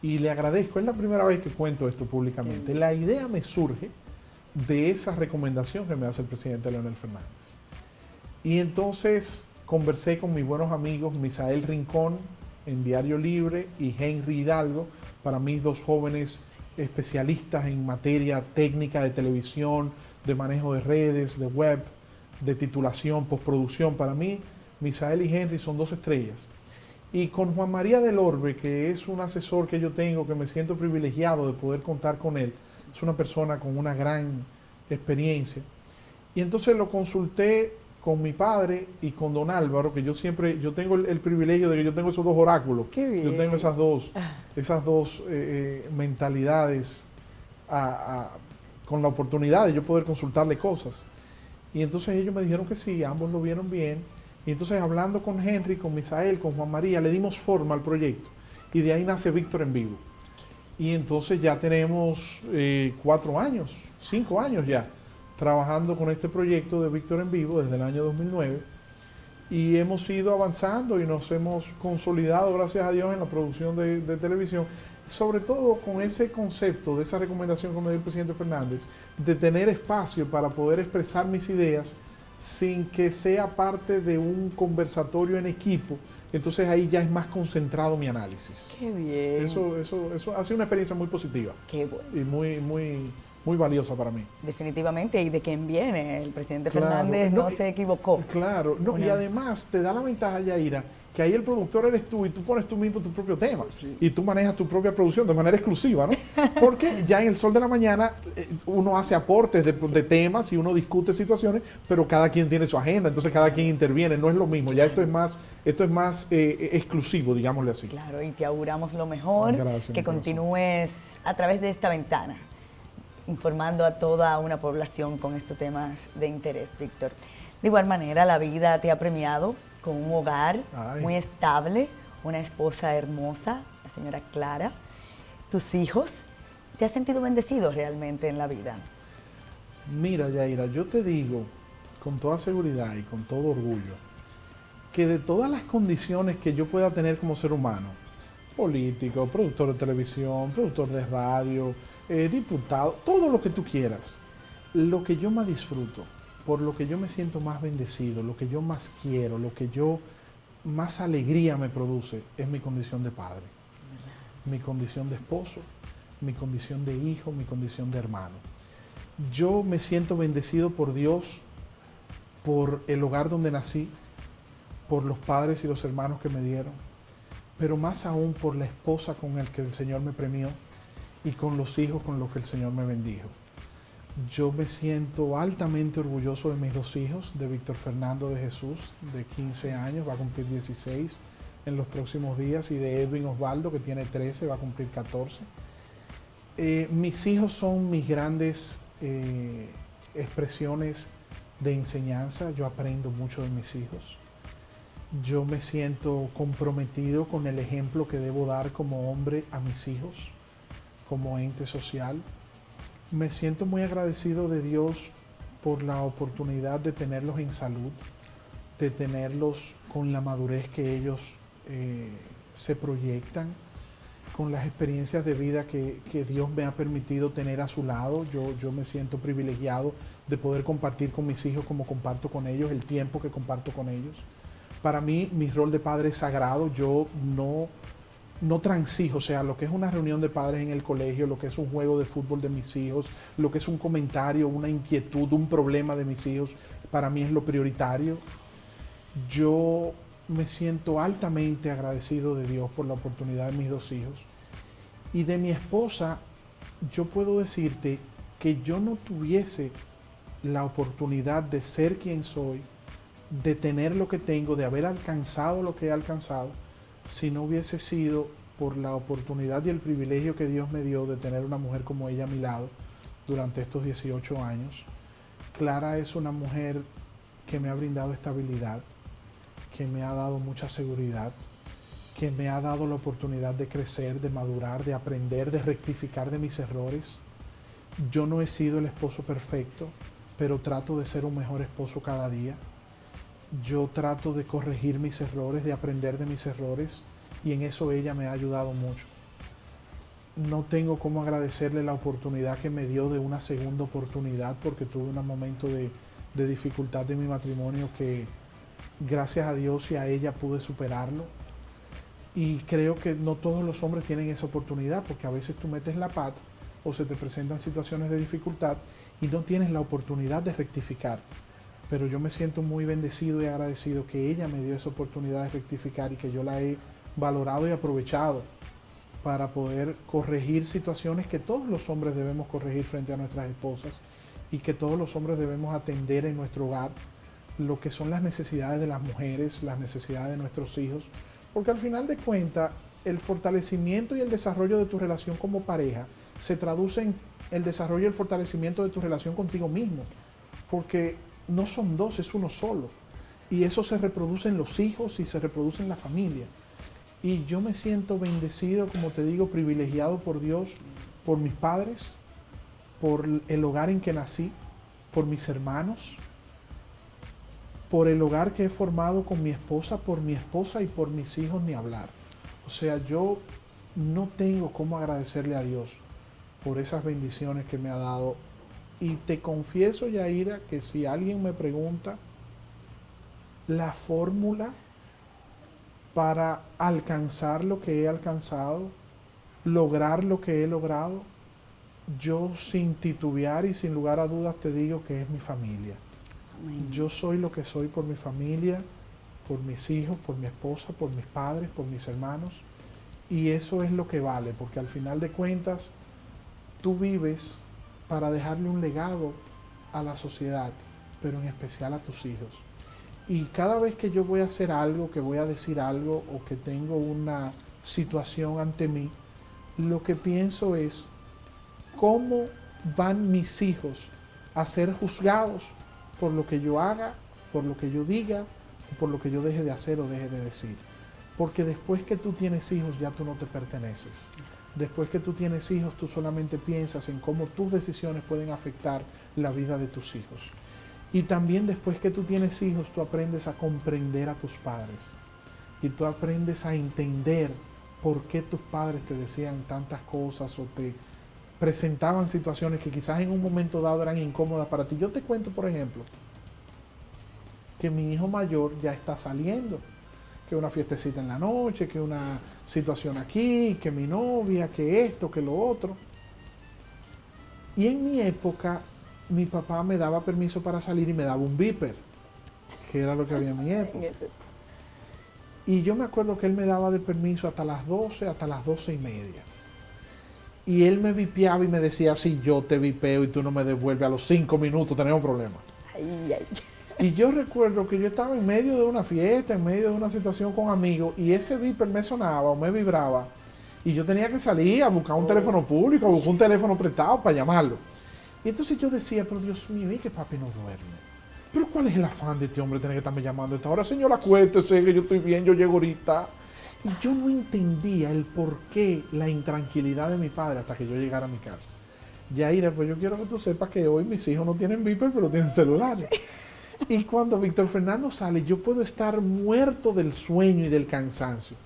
Y le agradezco. Es la primera vez que cuento esto públicamente. La idea me surge de esa recomendación que me hace el presidente Leonel Fernández. Y entonces conversé con mis buenos amigos Misael Rincón en Diario Libre y Henry Hidalgo, para mí 2 jóvenes especialistas en materia técnica de televisión, de manejo de redes, de web, de titulación, postproducción. Para mí, Misael y Henry son 2 estrellas. Y con Juan María del Orbe, que es un asesor que yo tengo, que me siento privilegiado de poder contar con él. Es una persona con una gran experiencia. Y entonces lo consulté con mi padre y con don Álvaro, que yo tengo el privilegio de que yo tengo esos 2 oráculos. Qué bien. Yo tengo esas dos mentalidades con la oportunidad de yo poder consultarle cosas. Y entonces ellos me dijeron que sí, ambos lo vieron bien. Y entonces hablando con Henry, con Misael, con Juan María, le dimos forma al proyecto. Y de ahí nace Víctor en Vivo. Y entonces ya tenemos 4 años, 5 años ya, trabajando con este proyecto de Víctor en Vivo desde el año 2009. Y hemos ido avanzando y nos hemos consolidado, gracias a Dios, en la producción de televisión. Sobre todo con ese concepto, de esa recomendación que me dio el presidente Fernández, de tener espacio para poder expresar mis ideas sin que sea parte de un conversatorio en equipo. Entonces ahí ya es más concentrado mi análisis. Qué bien. Eso ha sido una experiencia muy positiva. Qué bueno. Y muy valiosa para mí. Definitivamente, y de quién viene. El presidente Fernández no se equivocó. Claro, y además te da la ventaja, Yaira, que ahí el productor eres tú y tú pones tú mismo tu propio tema. Sí. Y tú manejas tu propia producción de manera exclusiva, ¿no? Porque ya en El Sol de la Mañana uno hace aportes de temas y uno discute situaciones, pero cada quien tiene su agenda, entonces cada quien interviene, no es lo mismo. Ya esto es más exclusivo, digámosle así. Claro, y te auguramos lo mejor. Gracias, que continúes a través de esta ventana, informando a toda una población con estos temas de interés, Víctor. De igual manera, la vida te ha premiado con un hogar muy estable, una esposa hermosa, la señora Clara, tus hijos. ¿Te has sentido bendecido realmente en la vida? Mira, Yaira, yo te digo con toda seguridad y con todo orgullo que de todas las condiciones que yo pueda tener como ser humano, político, productor de televisión, productor de radio, diputado, todo lo que tú quieras. Lo que yo más disfruto, por lo que yo me siento más bendecido, lo que yo más quiero, lo que yo más alegría me produce, es mi condición de padre, mi condición de esposo, mi condición de hijo, mi condición de hermano. Yo me siento bendecido por Dios, por el hogar donde nací, por los padres y los hermanos que me dieron, pero más aún por la esposa con la que el Señor me premió y con los hijos con los que el Señor me bendijo. Yo me siento altamente orgulloso de mis dos hijos, de Víctor Fernando de Jesús, de 15 años, va a cumplir 16 en los próximos días, y de Edwin Osvaldo, que tiene 13, va a cumplir 14. Mis hijos son mis grandes expresiones de enseñanza. Yo aprendo mucho de mis hijos. Yo me siento comprometido con el ejemplo que debo dar como hombre a mis hijos, como ente social. Me siento muy agradecido de Dios por la oportunidad de tenerlos en salud, de tenerlos con la madurez que ellos se proyectan, con las experiencias de vida que Dios me ha permitido tener a su lado. Yo me siento privilegiado de poder compartir con mis hijos como comparto con ellos, el tiempo que comparto con ellos. Para mí, mi rol de padre es sagrado. Yo no transijo, o sea, lo que es una reunión de padres en el colegio, lo que es un juego de fútbol de mis hijos, lo que es un comentario, una inquietud, un problema de mis hijos, para mí es lo prioritario. Yo me siento altamente agradecido de Dios por la oportunidad de mis dos hijos. Y de mi esposa, yo puedo decirte que yo no tuviese la oportunidad de ser quien soy, de tener lo que tengo, de haber alcanzado lo que he alcanzado, si no hubiese sido por la oportunidad y el privilegio que Dios me dio de tener una mujer como ella a mi lado durante estos 18 años. Clara es una mujer que me ha brindado estabilidad, que me ha dado mucha seguridad, que me ha dado la oportunidad de crecer, de madurar, de aprender, de rectificar de mis errores. Yo no he sido el esposo perfecto, pero trato de ser un mejor esposo cada día. Yo trato de corregir mis errores, de aprender de mis errores, y en eso ella me ha ayudado mucho. No tengo cómo agradecerle la oportunidad que me dio de una segunda oportunidad, porque tuve un momento de dificultad de mi matrimonio que gracias a Dios y a ella pude superarlo. Y creo que no todos los hombres tienen esa oportunidad, porque a veces tú metes la pata o se te presentan situaciones de dificultad y no tienes la oportunidad de rectificar. Pero yo me siento muy bendecido y agradecido que ella me dio esa oportunidad de rectificar y que yo la he valorado y aprovechado para poder corregir situaciones que todos los hombres debemos corregir frente a nuestras esposas, y que todos los hombres debemos atender en nuestro hogar, lo que son las necesidades de las mujeres, las necesidades de nuestros hijos, porque al final de cuentas el fortalecimiento y el desarrollo de tu relación como pareja se traduce en el desarrollo y el fortalecimiento de tu relación contigo mismo, porque no son dos, es uno solo. Y eso se reproduce en los hijos y se reproduce en la familia. Y yo me siento bendecido, como te digo, privilegiado por Dios, por mis padres, por el hogar en que nací, por mis hermanos, por el hogar que he formado con mi esposa, por mi esposa y por mis hijos, ni hablar. O sea, yo no tengo cómo agradecerle a Dios por esas bendiciones que me ha dado. Y te confieso, Yaira, que si alguien me pregunta la fórmula para alcanzar lo que he alcanzado, lograr lo que he logrado, yo sin titubear y sin lugar a dudas te digo que es mi familia. Amén. Yo soy lo que soy por mi familia, por mis hijos, por mi esposa, por mis padres, por mis hermanos, y eso es lo que vale, porque al final de cuentas tú vives para dejarle un legado a la sociedad, pero en especial a tus hijos. Y cada vez que yo voy a hacer algo, que voy a decir algo o que tengo una situación ante mí, lo que pienso es cómo van mis hijos a ser juzgados por lo que yo haga, por lo que yo diga, o por lo que yo deje de hacer o deje de decir. Porque después que tú tienes hijos ya tú no te perteneces. Después que tú tienes hijos, tú solamente piensas en cómo tus decisiones pueden afectar la vida de tus hijos. Y también después que tú tienes hijos, tú aprendes a comprender a tus padres. Y tú aprendes a entender por qué tus padres te decían tantas cosas o te presentaban situaciones que quizás en un momento dado eran incómodas para ti. Yo te cuento, por ejemplo, que mi hijo mayor ya está saliendo, que una fiestecita en la noche, que una situación aquí, que mi novia, que esto, que lo otro. Y en mi época, mi papá me daba permiso para salir y me daba un beeper, que era lo que había en mi época. Y yo me acuerdo que él me daba de permiso hasta las 12, hasta las 12:30. Y él me vipeaba y me decía, si yo te vipeo y tú no me devuelves a los 5 minutos, tenemos un problema. Ay, ay. Y yo recuerdo que yo estaba en medio de una fiesta, en medio de una situación con amigos, y ese beeper me sonaba o me vibraba, y yo tenía que salir a buscar un teléfono público, a buscar un teléfono prestado para llamarlo. Y entonces yo decía, pero Dios mío, ¿y que papi no duerme? ¿Pero cuál es el afán de este hombre tener que estarme llamando a esta hora? Señor, acuéstese, que yo estoy bien, yo llego ahorita. Y yo no entendía el porqué, la intranquilidad de mi padre hasta que yo llegara a mi casa. Yaira, pues yo quiero que tú sepas que hoy mis hijos no tienen beeper, pero tienen celulares. Y cuando Víctor Fernando sale, yo puedo estar muerto del sueño y del cansancio.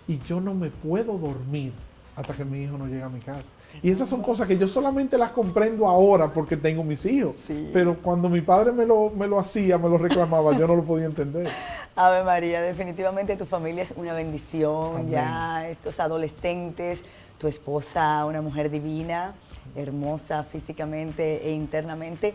Y yo no me puedo dormir hasta que mi hijo no llega a mi casa. Y esas son cosas que yo solamente las comprendo ahora porque tengo mis hijos. Sí. Pero cuando mi padre me lo hacía, me lo reclamaba, yo no lo podía entender. Ave María, definitivamente tu familia es una bendición. Amén. Ya estos adolescentes, tu esposa, una mujer divina, hermosa físicamente e internamente.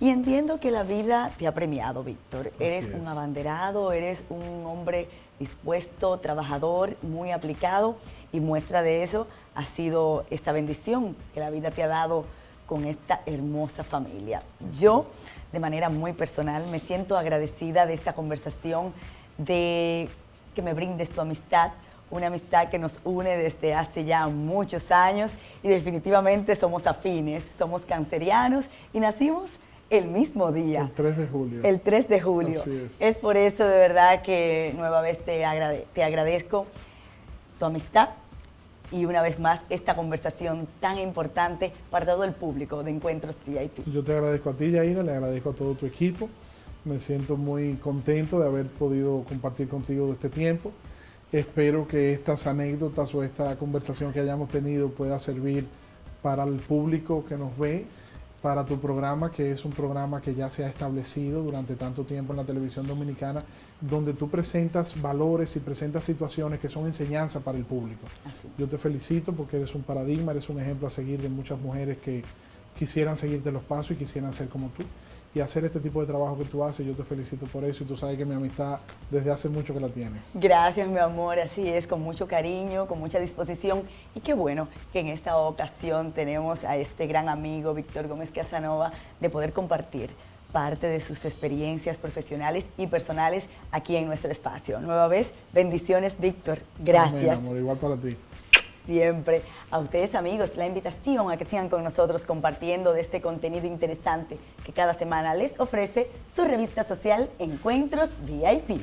Y entiendo que la vida te ha premiado, Víctor. Eres un abanderado, eres un hombre dispuesto, trabajador, muy aplicado, y muestra de eso ha sido esta bendición que la vida te ha dado con esta hermosa familia. Yo, de manera muy personal, me siento agradecida de esta conversación, de que me brindes tu amistad, una amistad que nos une desde hace ya muchos años, y definitivamente somos afines, somos cancerianos y nacimos el mismo día. El 3 de julio. El 3 de julio. Así es. Es por eso de verdad que nueva vez te agradezco tu amistad y una vez más esta conversación tan importante para todo el público de Encuentros VIP. Yo te agradezco a ti, Yaira, le agradezco a todo tu equipo. Me siento muy contento de haber podido compartir contigo este tiempo. Espero que estas anécdotas o esta conversación que hayamos tenido pueda servir para el público que nos ve, para tu programa, que es un programa que ya se ha establecido durante tanto tiempo en la televisión dominicana, donde tú presentas valores y presentas situaciones que son enseñanza para el público. Yo te felicito porque eres un paradigma, eres un ejemplo a seguir de muchas mujeres que quisieran seguirte los pasos y quisieran ser como tú. Y hacer este tipo de trabajo que tú haces, yo te felicito por eso, y tú sabes que mi amistad desde hace mucho que la tienes. Gracias, mi amor, así es, con mucho cariño, con mucha disposición, y qué bueno que en esta ocasión tenemos a este gran amigo, Víctor Gómez Casanova, de poder compartir parte de sus experiencias profesionales y personales aquí en nuestro espacio. Nueva vez, bendiciones, Víctor, gracias. Amén, amor, igual para ti. Siempre. A ustedes, amigos, la invitación a que sigan con nosotros compartiendo de este contenido interesante que cada semana les ofrece su revista social Encuentros VIP.